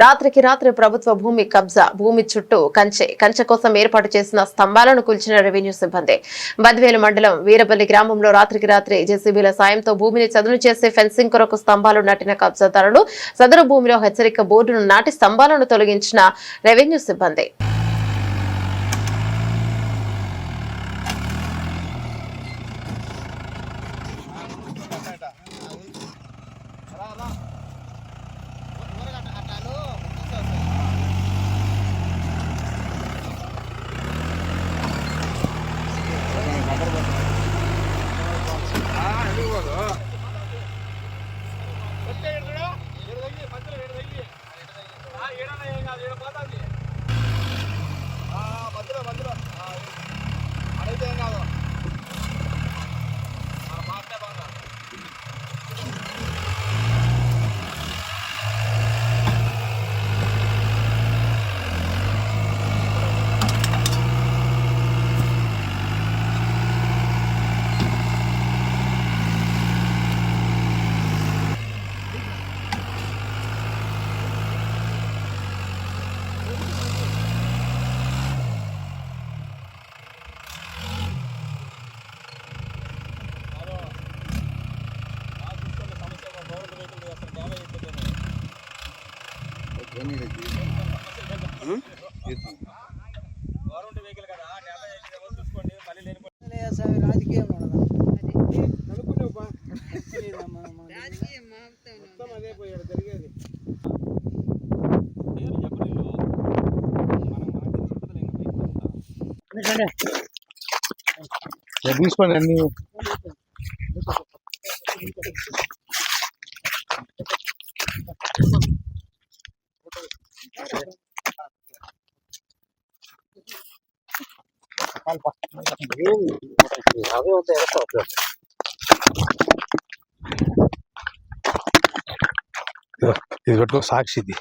రాత్రికి రాత్రి ప్రభుత్వ భూమి కబ్జా, భూమి చుట్టూ కంచె కోసం ఏర్పాటు చేసిన స్తంభాలను కూల్చిన రెవెన్యూ సిబ్బంది. బద్వేలు మండలం వీరపల్లి గ్రామంలో రాత్రికి రాత్రి జేసీబీల సాయంతో భూమిని చదును చేసే ఫెన్సింగ్ కొరకు స్తంభాలు నాటిన కబ్జాదారులు సదరు భూమిలో హెచ్చరిక బోర్డును నాటి స్తంభాలను తొలగించిన రెవెన్యూ సిబ్బంది. తీసుకోండి అన్ని ఇది పెట్టుకో సాక్షిది.